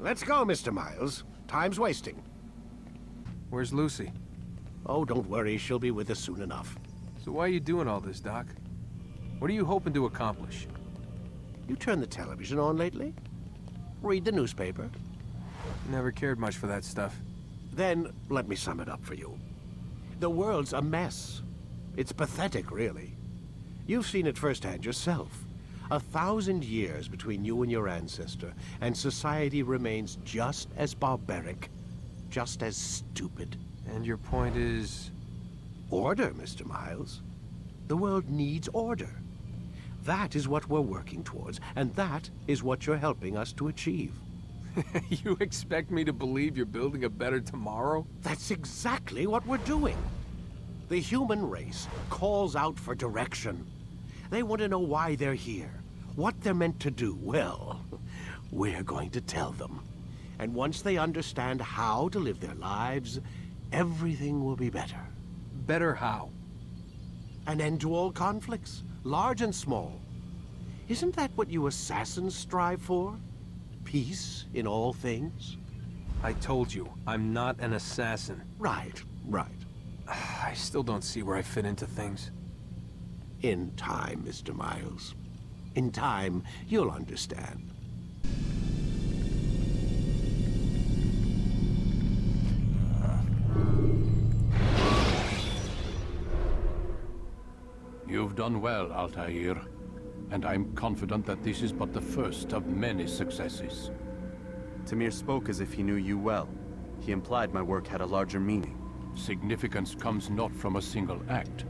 Let's go, Mr. Miles. Time's wasting. Where's Lucy? Oh, don't worry. She'll be with us soon enough. So why are you doing all this, Doc? What are you hoping to accomplish? You turned the television on lately? Read the newspaper? Never cared much for that stuff. Then, let me sum it up for you. The world's a mess. It's pathetic, really. You've seen it firsthand yourself. 1,000 years between you and your ancestor, and society remains just as barbaric, just as stupid. And your point is? Order, Mr. Miles. The world needs order. That is what we're working towards, and that is what you're helping us to achieve. You expect me to believe you're building a better tomorrow? That's exactly what we're doing. The human race calls out for direction. They want to know why they're here, what they're meant to do. Well, we're going to tell them. And once they understand how to live their lives, everything will be better. Better how? An end to all conflicts, large and small. Isn't that what you assassins strive for? Peace in all things? I told you, I'm not an assassin. Right, right. I still don't see where I fit into things. In time, Mr. Miles. In time, you'll understand. You've done well, Altair. And I'm confident that this is but the first of many successes. Tamir spoke as if he knew you well. He implied my work had a larger meaning. Significance comes not from a single act,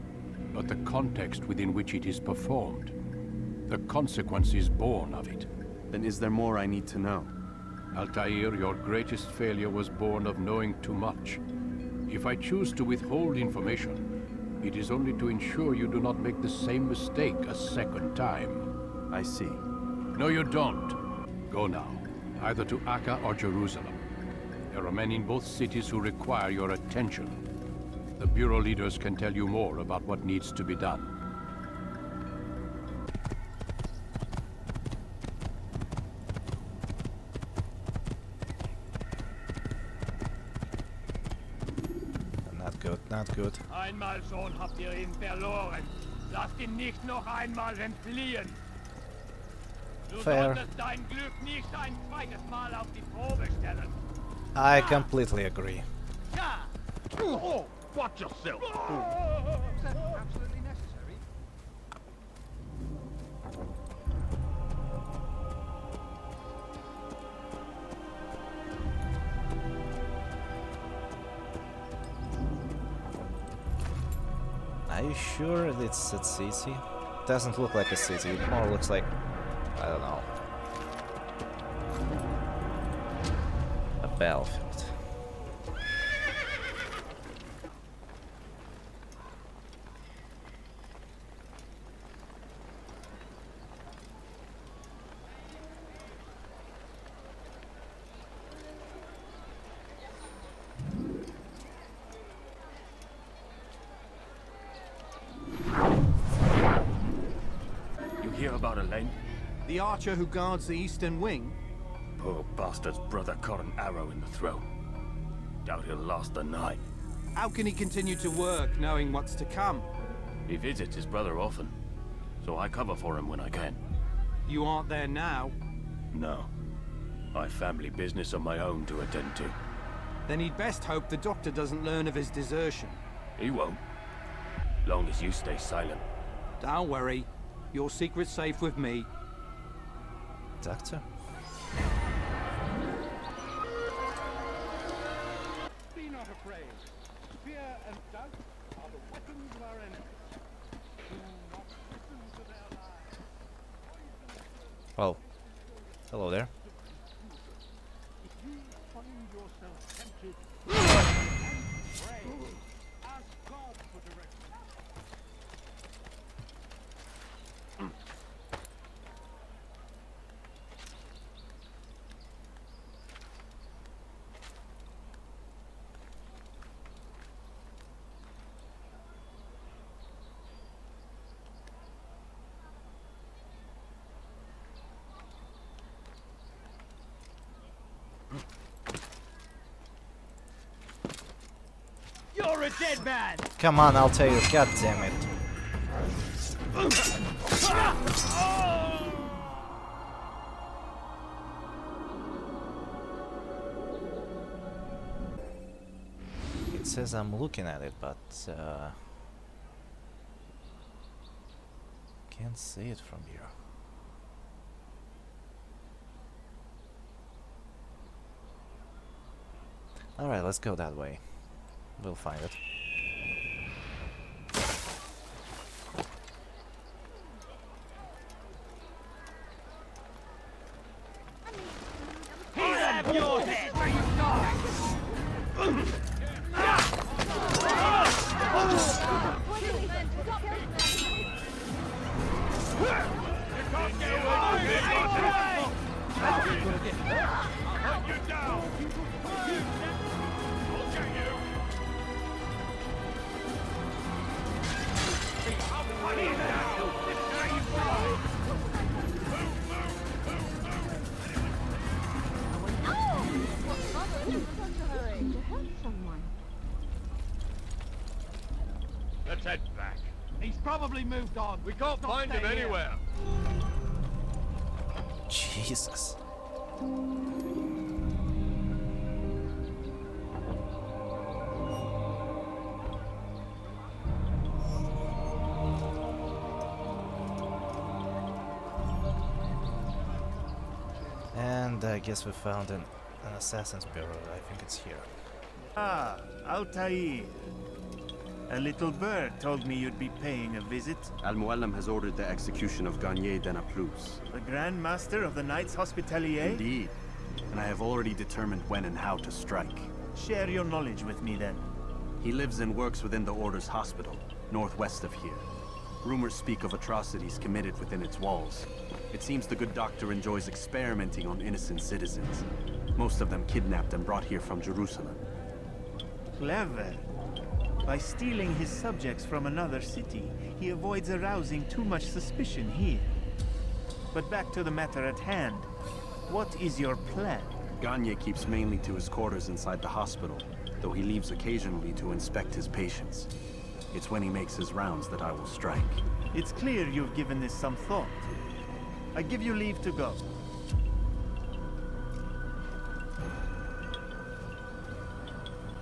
but the context within which it is performed. The consequences born of it. Then is there more I need to know? Altair, your greatest failure was born of knowing too much. If I choose to withhold information, it is only to ensure you do not make the same mistake a second time. I see. No, you don't. Go now, either to Akka or Jerusalem. There are men in both cities who require your attention. The Bureau leaders can tell you more about what needs to be done. Not good, not good. Einmal schon habt ihr ihn verloren. Lasst ihn nicht noch einmal entfliehen. Du Fair. solltest dein Glück nicht ein zweites Mal auf die Probe stellen. I completely agree. Ja! Oh, watch yourself. Is that absolutely necessary? Are you sure it's a city? Doesn't look like a city, it more looks like, I don't know, a battlefield. Hear about Elaine? The archer who guards the eastern wing? Poor bastard's brother caught an arrow in the throat. Doubt he'll last the night. How can he continue to work, knowing what's to come? He visits his brother often, so I cover for him when I can. You aren't there now. No. I've family business of my own to attend to. Then he'd best hope the doctor doesn't learn of his desertion. He won't. Long as you stay silent. Don't worry. Your secret's safe with me. Doctor? Be not afraid. Fear and doubt are the weapons of our enemies. Do not listen to their lies. Oh. Hello there. If you find yourself tempted, and pray. Ask God for direction. You're a dead man! Come on, I'll tell you. God damn it. It says I'm looking at it, but can't see it from here. Alright, let's go that way. We'll find it. Have your head where you die! Let's head back. He's probably moved on. We can't find him anywhere. Jesus. And I guess we found an assassin's bureau. I think it's here. Ah, Altair. A little bird told me you'd be paying a visit. Al-Muallim has ordered the execution of Garnier de Naplouse. The Grand Master of the Knights Hospitalier? Indeed. And I have already determined when and how to strike. Share your knowledge with me then. He lives and works within the Order's hospital, northwest of here. Rumors speak of atrocities committed within its walls. It seems the good doctor enjoys experimenting on innocent citizens. Most of them kidnapped and brought here from Jerusalem. Clever. By stealing his subjects from another city, he avoids arousing too much suspicion here. But back to the matter at hand. What is your plan? Garnier keeps mainly to his quarters inside the hospital, though he leaves occasionally to inspect his patients. It's when he makes his rounds that I will strike. It's clear you've given this some thought. I give you leave to go.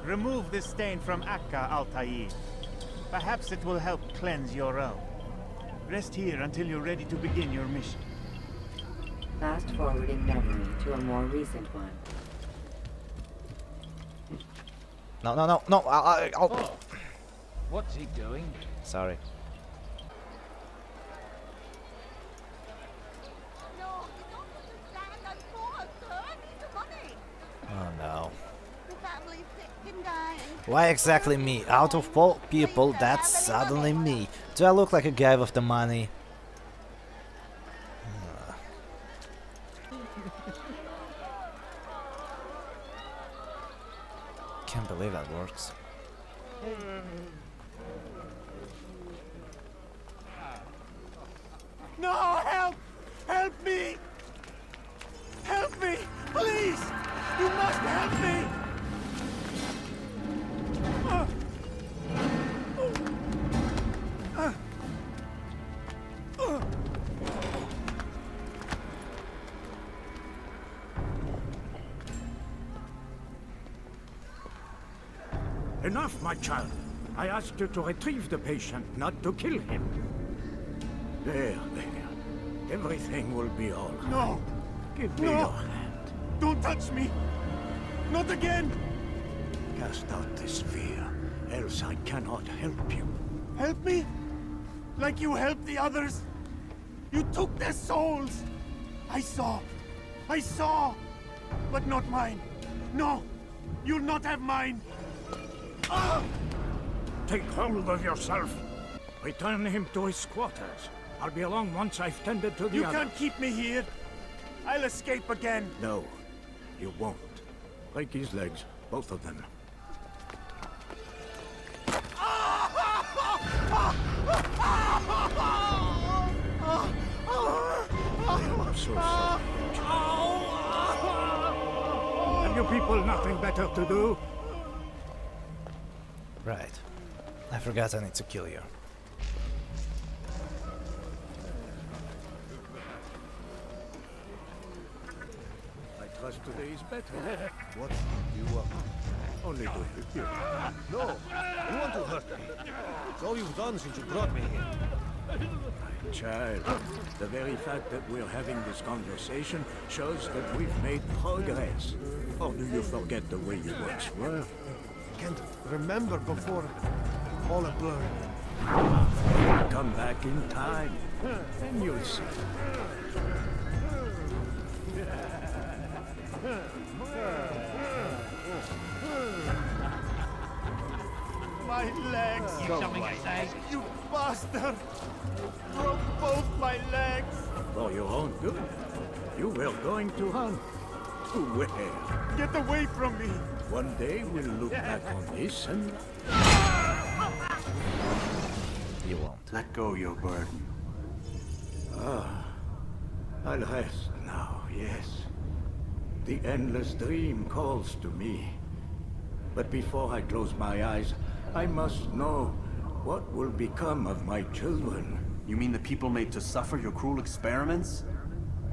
Remove this stain from Akka, Altair. Perhaps it will help cleanse your own. Rest here until you're ready to begin your mission. Fast forwarding memory to a more recent one. No, no, no, no! I'll... Oh. What's he doing? Sorry. No, you don't understand. I'm poor, sir. I need the money. Oh no. The family's sick and dying. Why exactly me? Out of all people, that's suddenly me. Do I look like a guy with the money? Can't believe that works. No, help! Help me! Help me! Please! You must help me! Enough, my child. I asked you to retrieve the patient, not to kill him. There. Everything will be all right. No! Give me your hand. Don't touch me! Not again! Cast out this fear, else I cannot help you. Help me? Like you helped the others? You took their souls! I saw! But not mine! No! You'll not have mine! Ah! Take hold of yourself. Return him to his quarters. I'll be along once I've tended to the You other. can't keep me here! I'll escape again! No, you won't. Break his legs, both of them. I am so sorry. Have you people nothing better to do? Right. I forgot I need to kill you. I trust today is better. What you want? Only to help you. No, you want to hurt me. It's all you've done since you brought me here. Child, the very fact that we're having this conversation shows that we've made progress. Or do you forget the way you once were? Can't remember before all a blur. Come back in time, and you'll see. My legs! You bastard! Broke both my legs! For your own good. You were going to hunt. To where? Get away from me! One day we'll look back on this and... You won't. Let go your burden. I'll rest now, yes. The endless dream calls to me. But before I close my eyes, I must know what will become of my children. You mean the people made to suffer your cruel experiments?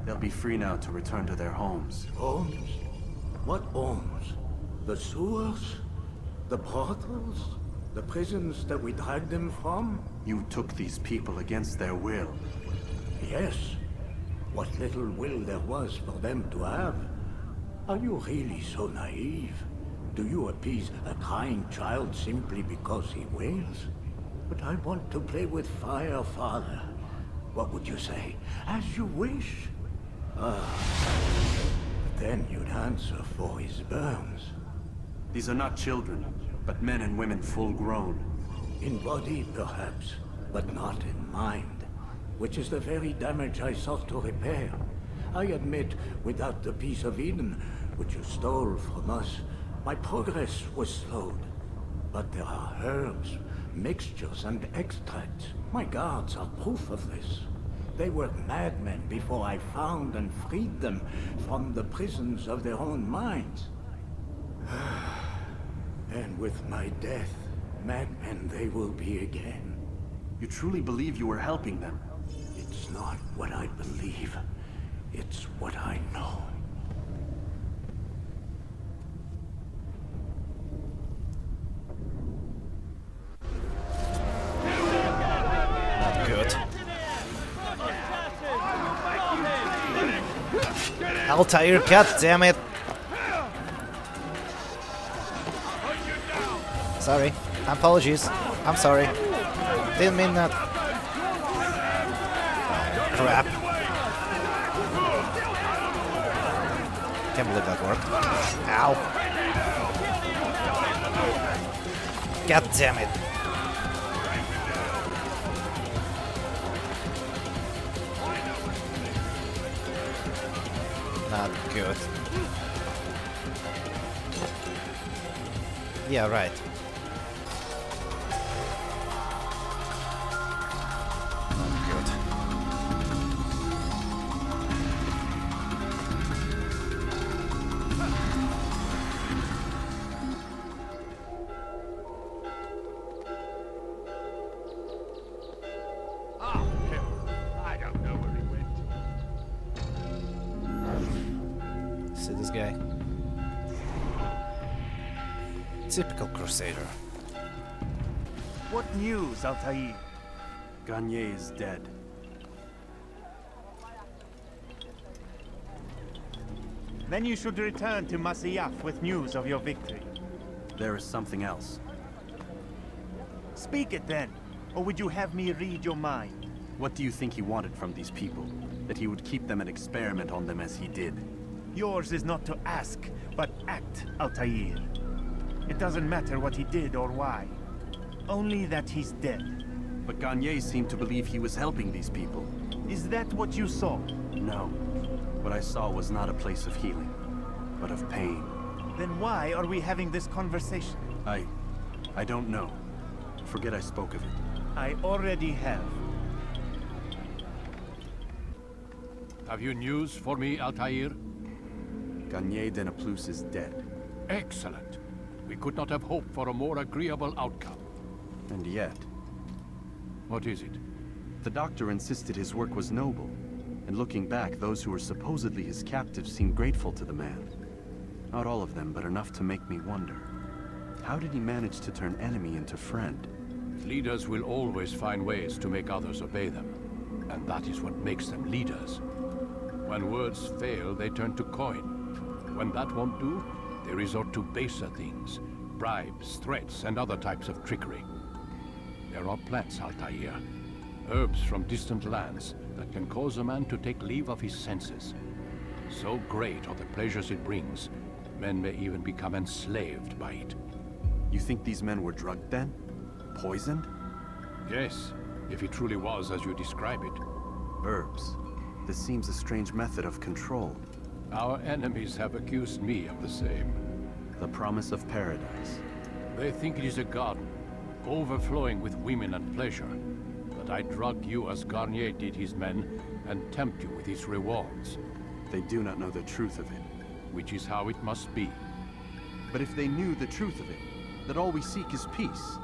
They'll be free now to return to their homes. Homes? What homes? The sewers? The brothels? The prisons that we dragged them from? You took these people against their will. Yes. What little will there was for them to have. Are you really so naive? Do you appease a crying child simply because he wails? But I want to play with fire, Father. What would you say? As you wish. But then you'd answer for his burns. These are not children, but men and women full grown. In body, perhaps, but not in mind. Which is the very damage I sought to repair. I admit, without the piece of Eden, which you stole from us, my progress was slowed. But there are herbs, mixtures, and extracts. My guards are proof of this. They were madmen before I found and freed them from the prisons of their own minds. And with my death, madmen they will be again. You truly believe you were helping them? It's not what I believe. It's what I know. Not good. Altair, god damn it! Sorry. Apologies. I'm sorry. Didn't mean that. Crap. Can't believe that worked. Ow. God damn it. Not good. Yeah, right. See this guy? Typical crusader. What news, Altair? Gagne is dead. Then you should return to Masyaf with news of your victory. There is something else. Speak it then, or would you have me read your mind? What do you think he wanted from these people? That he would keep them and experiment on them as he did? Yours is not to ask, but act, Altair. It doesn't matter what he did or why. Only that he's dead. But Gagne seemed to believe he was helping these people. Is that what you saw? No. What I saw was not a place of healing, but of pain. Then why are we having this conversation? I don't know. Forget I spoke of it. I already have. Have you news for me, Altair? Gagne Denaplus is dead. Excellent. We could not have hoped for a more agreeable outcome. And yet, What is it? the doctor insisted his work was noble. And looking back, those who were supposedly his captives seemed grateful to the man. Not all of them, but enough to make me wonder. How did he manage to turn enemy into friend? Leaders will always find ways to make others obey them. And that is what makes them leaders. When words fail, they turn to coin. When that won't do, they resort to baser things. Bribes, threats, and other types of trickery. There are plants, Altair. Herbs from distant lands that can cause a man to take leave of his senses. So great are the pleasures it brings, men may even become enslaved by it. You think these men were drugged then? Poisoned? Yes, if it truly was as you describe it. Herbs. This seems a strange method of control. Our enemies have accused me of the same. The promise of paradise. They think it is a garden, overflowing with women and pleasure. That I drug you as Garnier did his men, and tempt you with his rewards. They do not know the truth of it. Which is how it must be. But if they knew the truth of it, that all we seek is peace,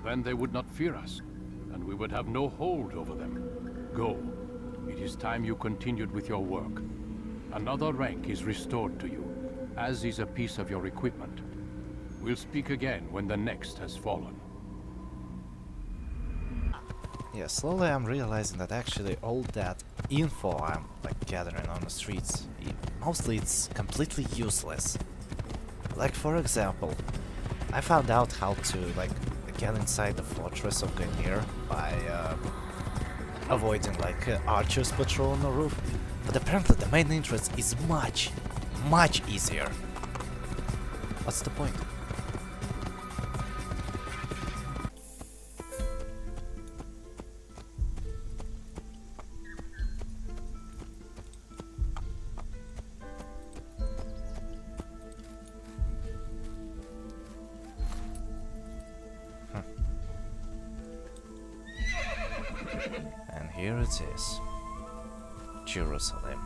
then they would not fear us, and we would have no hold over them. Go. It is time you continued with your work. Another rank is restored to you, as is a piece of your equipment. We'll speak again when the next has fallen. Yeah, slowly I'm realizing that actually all that info I'm like gathering on the streets, mostly it's completely useless. Like for example, I found out how to like get inside the fortress of Garnier by avoiding like archers patrol on the roof, but apparently the main entrance is much easier. What's the point? And here it is, Jerusalem.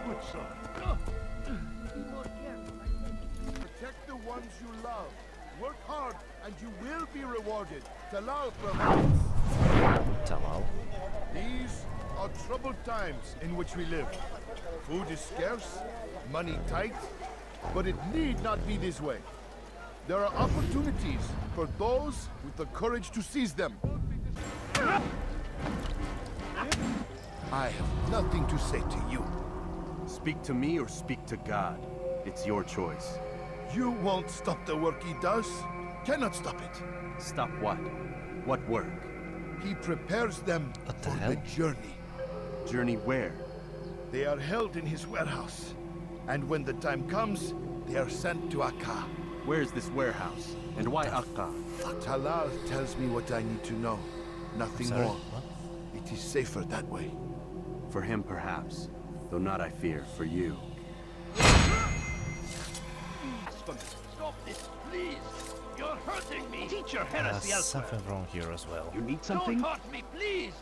Good son. Protect the ones you love. Work hard and you will be rewarded. Talal provides. Talal. These are troubled times in which we live. Food is scarce, money tight, but it need not be this way. There are opportunities for those with the courage to seize them. I have nothing to say to you. Speak to me or speak to God. It's your choice. You won't stop the work he does. Cannot stop it. Stop what? What work? He prepares them for the journey. Journey where? They are held in his warehouse. And when the time comes, they are sent to Akka. Where is this warehouse? And why Akka? Talal tells me what I need to know. Nothing more. What? It is safer that way. For him, perhaps. Though not, I fear, for you. Stop this, please. You're hurting me. Teach your heresy elsewhere. Something wrong here as well. You need something? Don't hurt me, please.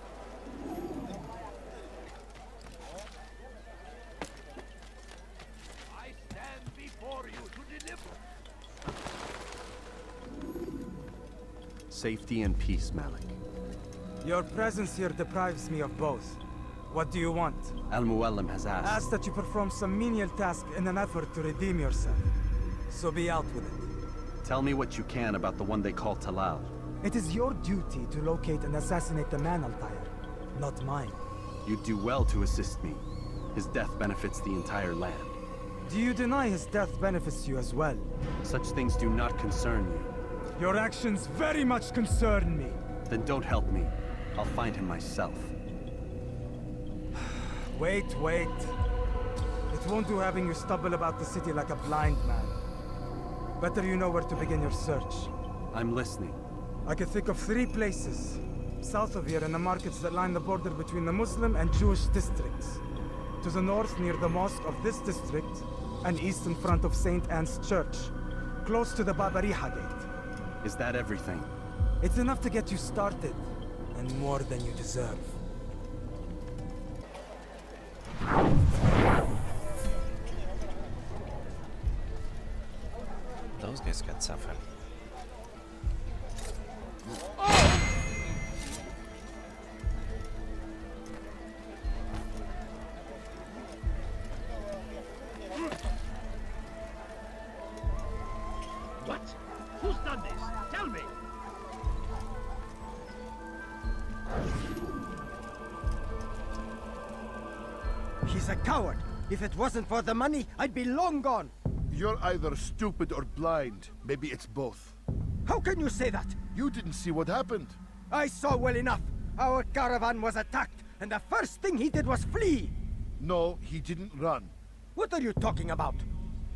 I stand before you to deliver. Safety and peace, Malik. Your presence here deprives me of both. What do you want? Al-Muallim has asked. Ask that you perform some menial task in an effort to redeem yourself. So be out with it. Tell me what you can about the one they call Talal. It is your duty to locate and assassinate the man, Altair, not mine. You'd do well to assist me. His death benefits the entire land. Do you deny his death benefits you as well? Such things do not concern you. Your actions very much concern me. Then don't help me. I'll find him myself. Wait. It won't do having you stumble about the city like a blind man. Better you know where to begin your search. I'm listening. I can think of 3 places. South of here in the markets that line the border between the Muslim and Jewish districts. To the north near the mosque of this district, and east in front of St. Anne's Church. close to the Babariha gate. Is that everything? It's enough to get you started, and more than you deserve. Those guys got suffer. What? Who's done this? Tell me! He's a coward. If it wasn't for the money, I'd be long gone. You're either stupid or blind. Maybe it's both. How can you say that? You didn't see what happened. I saw well enough. Our caravan was attacked, and the first thing he did was flee. No, he didn't run. What are you talking about?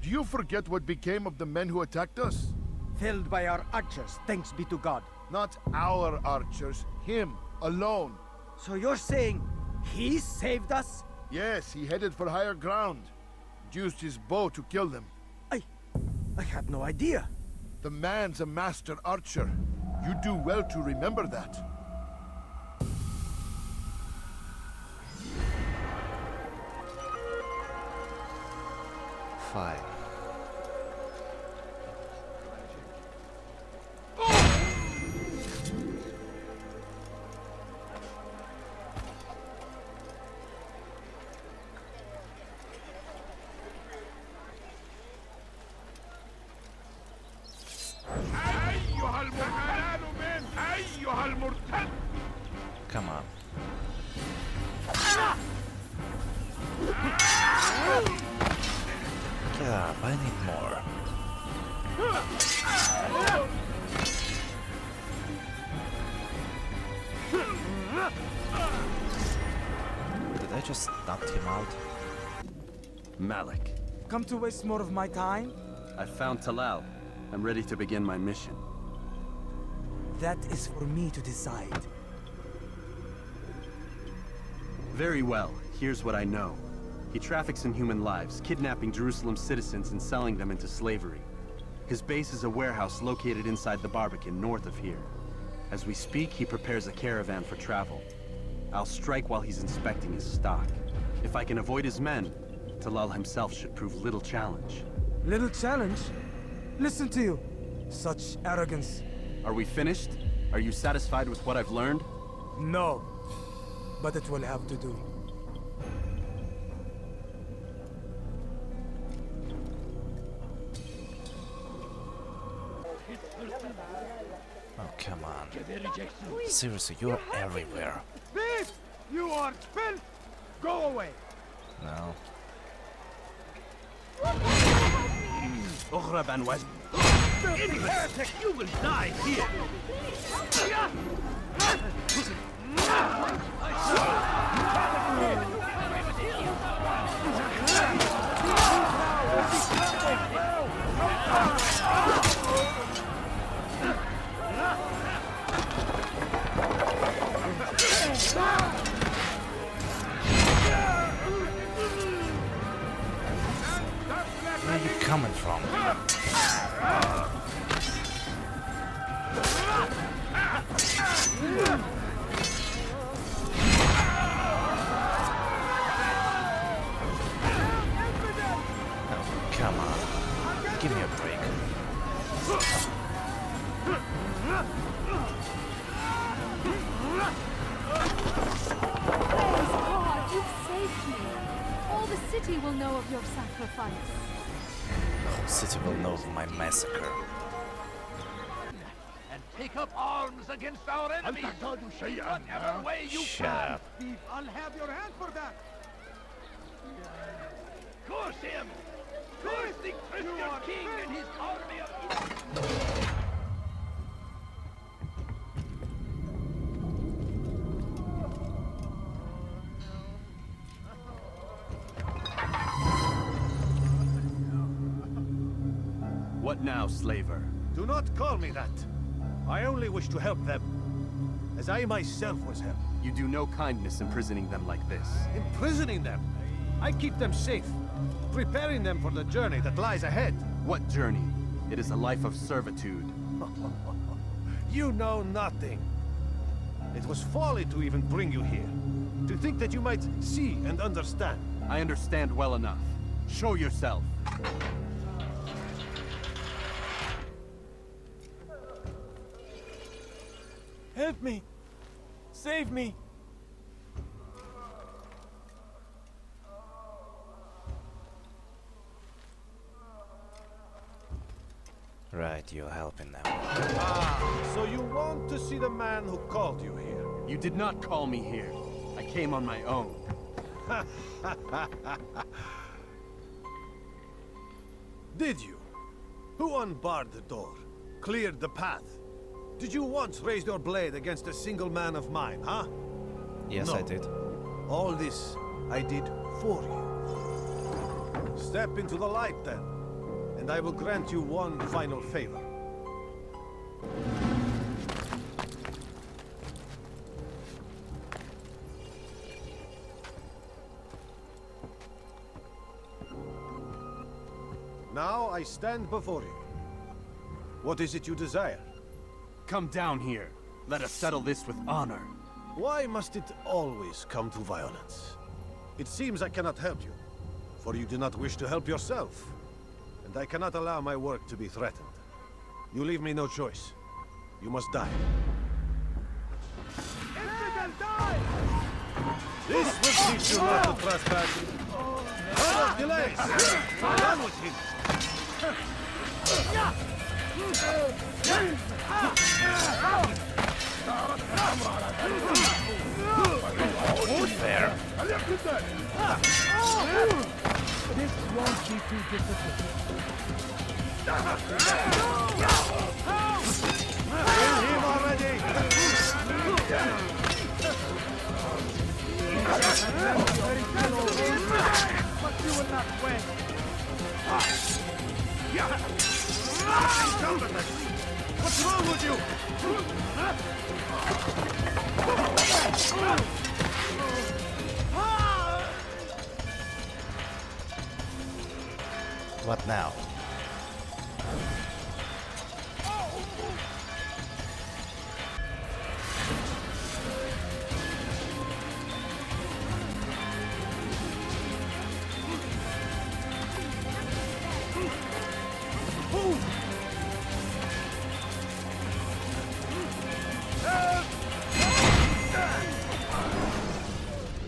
Do you forget what became of the men who attacked us? Felled by our archers, thanks be to God. Not our archers, him, alone. So you're saying he saved us? Yes, he headed for higher ground. Used his bow to kill them. I had no idea. The man's a master archer. You do well to remember that. Fine. Come on. Get up, I need more. Did I just knock him out? Malik. Come to waste more of my time? I found Talal. I'm ready to begin my mission. That is for me to decide. Very well. Here's what I know. He traffics in human lives, kidnapping Jerusalem citizens and selling them into slavery. His base is a warehouse located inside the Barbican, north of here. As we speak, he prepares a caravan for travel. I'll strike while he's inspecting his stock. If I can avoid his men, Talal himself should prove little challenge. Little challenge? Listen to you. Such arrogance. Are we finished? Are you satisfied with what I've learned? No. But it will have to do. Oh, come on. Seriously, you're everywhere. Beast! You are filth! Go away! No. Ughraban was... Heretic, you will die here! Where are you coming from? Oh, come on. Give me a break. God, you've saved me. All the city will know of your sacrifice. The whole city will know of my massacre. And take up arms against our enemies. Whatever way you Shut can. up. I'll have your hand for that! Curse him! Curse the Christian king and his army of... What now, slaver? Do not call me that. I only wish to help them, as I myself was helped. You do no kindness imprisoning them like this. Imprisoning them? I keep them safe, preparing them for the journey that lies ahead. What journey? It is a life of servitude. You know nothing. It was folly to even bring you here. To think that you might see and understand. I understand well enough. Show yourself. Help me! Save me! Right, you're helping them. Ah, so you want to see the man who called you here? You did not call me here. I came on my own. Did you? Who unbarred the door? Cleared the path? Did you once raise your blade against a single man of mine, huh? Yes, No. I did. All this I did for you. Step into the light then, and I will grant you one final favor. Now I stand before you. What is it you desire? Come down here. Let us settle this with honor. Why must it always come to violence? It seems I cannot help you, for you do not wish to help yourself. And I cannot allow my work to be threatened. You leave me no choice. You must die. This will teach you not to trespass. No delays! Done with him! There. This won't be too difficult. Kill him already! But you will not win. What's wrong with you? What now?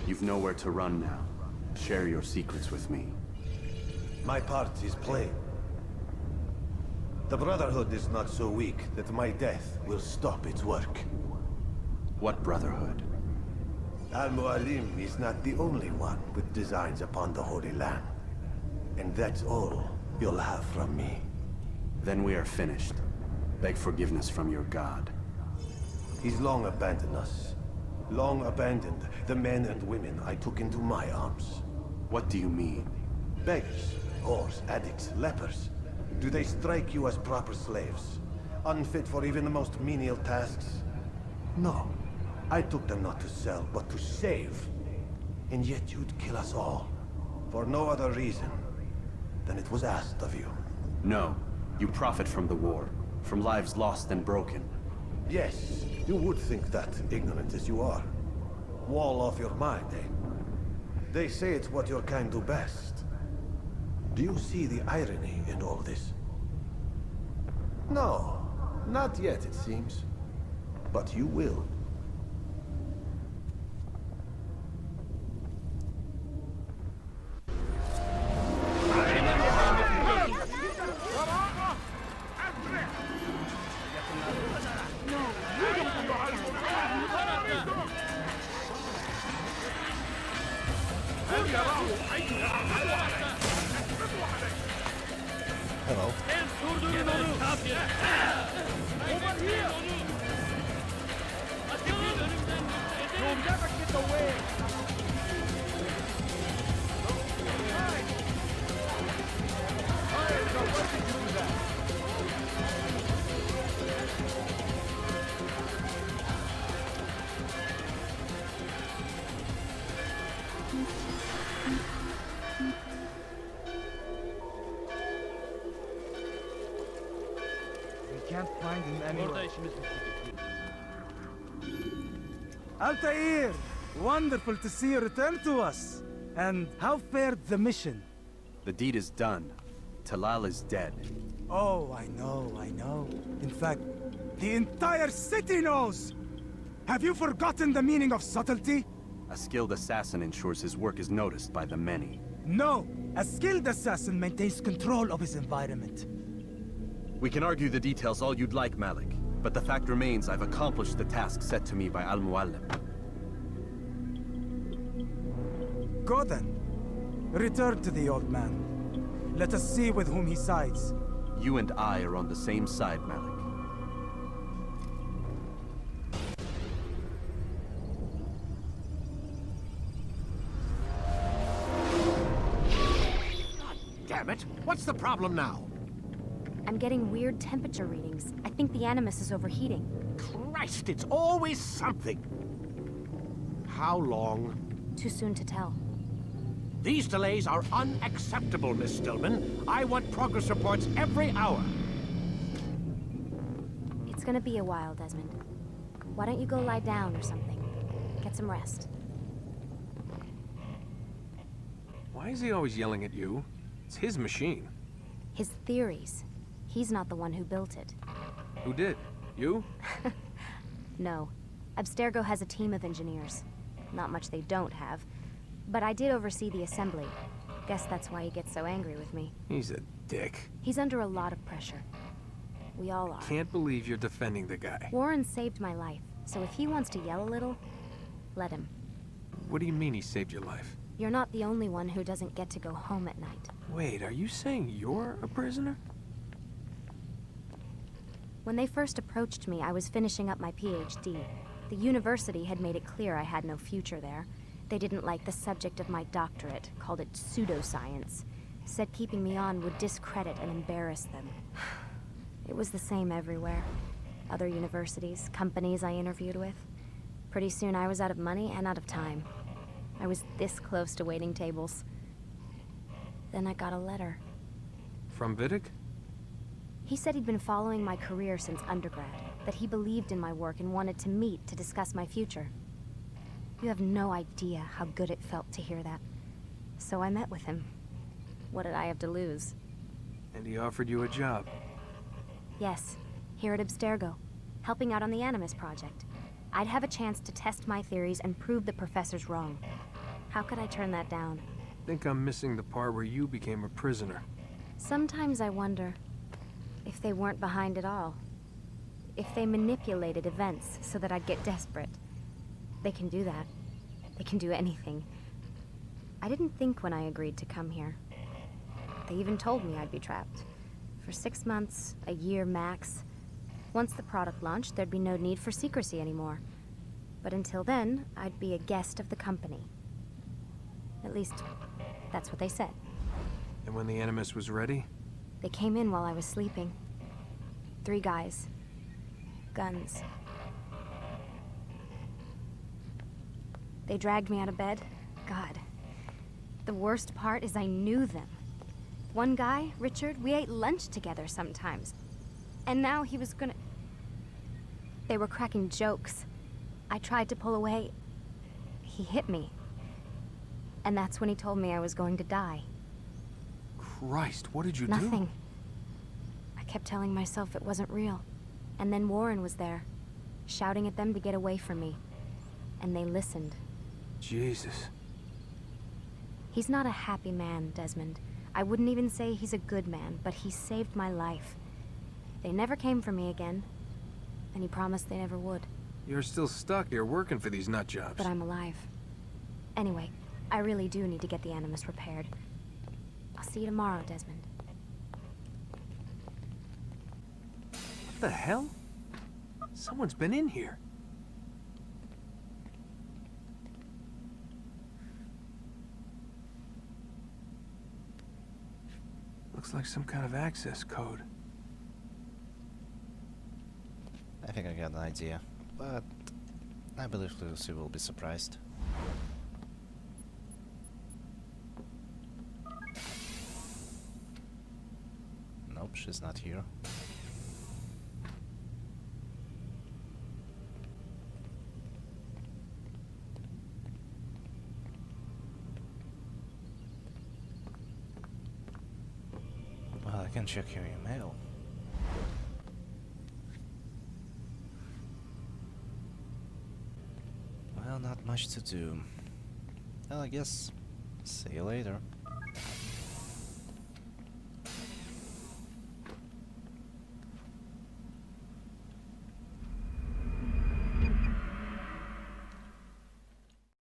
You've nowhere to run now. Share your secrets with me. My part is plain. The Brotherhood is not so weak that my death will stop its work. What Brotherhood? Al-Mualim is not the only one with designs upon the Holy Land. And that's all you'll have from me. Then we are finished. Beg forgiveness from your god. He's long abandoned us. Long abandoned the men and women I took into my arms. What do you mean? Beggars, whores, addicts, lepers. Do they strike you as proper slaves? Unfit for even the most menial tasks? No. I took them not to sell, but to save. And yet you'd kill us all. For no other reason than it was asked of you. No. You profit from the war. From lives lost and broken. Yes, you would think that, ignorant as you are. Wall off your mind, eh? They say it's what your kind do best. Do you see the irony in all this? No, not yet, it seems. But you will. Hello. You'll never get away. can't find him anywhere. Altair! Wonderful to see you return to us. And how fared the mission? The deed is done. Talal is dead. Oh, I know. In fact, the entire city knows! Have you forgotten the meaning of subtlety? A skilled assassin ensures his work is noticed by the many. No! A skilled assassin maintains control of his environment. We can argue the details all you'd like, Malik. But the fact remains I've accomplished the task set to me by Al-Muallim. Go then. Return to the old man. Let us see with whom he sides. You and I are on the same side, Malik. Damn it! What's the problem now? I'm getting weird temperature readings. I think the Animus is overheating. Christ, it's always something! How long? Too soon to tell. These delays are unacceptable, Miss Stillman. I want progress reports every hour. It's gonna be a while, Desmond. Why don't you go lie down or something? Get some rest. Why is he always yelling at you? It's his machine. His theories. He's not the one who built it. Who did? You? No. Abstergo has a team of engineers. Not much they don't have. But I did oversee the assembly. Guess that's why he gets so angry with me. He's a dick. He's under a lot of pressure. We all are. Can't believe you're defending the guy. Warren saved my life, so if he wants to yell a little, let him. What do you mean he saved your life? You're not the only one who doesn't get to go home at night. Wait, are you saying you're a prisoner? When they first approached me, I was finishing up my PhD. The university had made it clear I had no future there. They didn't like the subject of my doctorate, called it pseudoscience. Said keeping me on would discredit and embarrass them. It was the same everywhere. Other universities, companies I interviewed with. Pretty soon I was out of money and out of time. I was this close to waiting tables. Then I got a letter. From Vidic? He said he'd been following my career since undergrad, that he believed in my work and wanted to meet to discuss my future. You have no idea how good it felt to hear that. So I met with him. What did I have to lose? And he offered you a job. Yes, here at Abstergo, helping out on the Animus project. I'd have a chance to test my theories and prove the professors wrong. How could I turn that down? Think I'm missing the part where you became a prisoner. Sometimes I wonder if they weren't behind it all. If they manipulated events so that I'd get desperate. They can do that. They can do anything. I didn't think when I agreed to come here. They even told me I'd be trapped. For 6 months, a year max. Once the product launched, there'd be no need for secrecy anymore. But until then, I'd be a guest of the company. At least, that's what they said. And when the Animus was ready? They came in while I was sleeping. 3 guys. Guns. They dragged me out of bed. God. The worst part is I knew them. One guy, Richard, we ate lunch together sometimes. And now he was gonna... They were cracking jokes. I tried to pull away. He hit me. And that's when he told me I was going to die. Christ, what did you do? Nothing. I kept telling myself it wasn't real. And then Warren was there, shouting at them to get away from me. And they listened. Jesus. He's not a happy man, Desmond. I wouldn't even say he's a good man, but he saved my life. They never came for me again, and he promised they never would. You're still stuck here working for these nut jobs. But I'm alive. Anyway, I really do need to get the Animus repaired. I'll see you tomorrow, Desmond. What the hell? Someone's been in here. Looks like some kind of access code. I think I got an idea, but I believe Lucy will be surprised. Nope, she's not here. can check your email. Well, not much to do. Well, I guess see you later.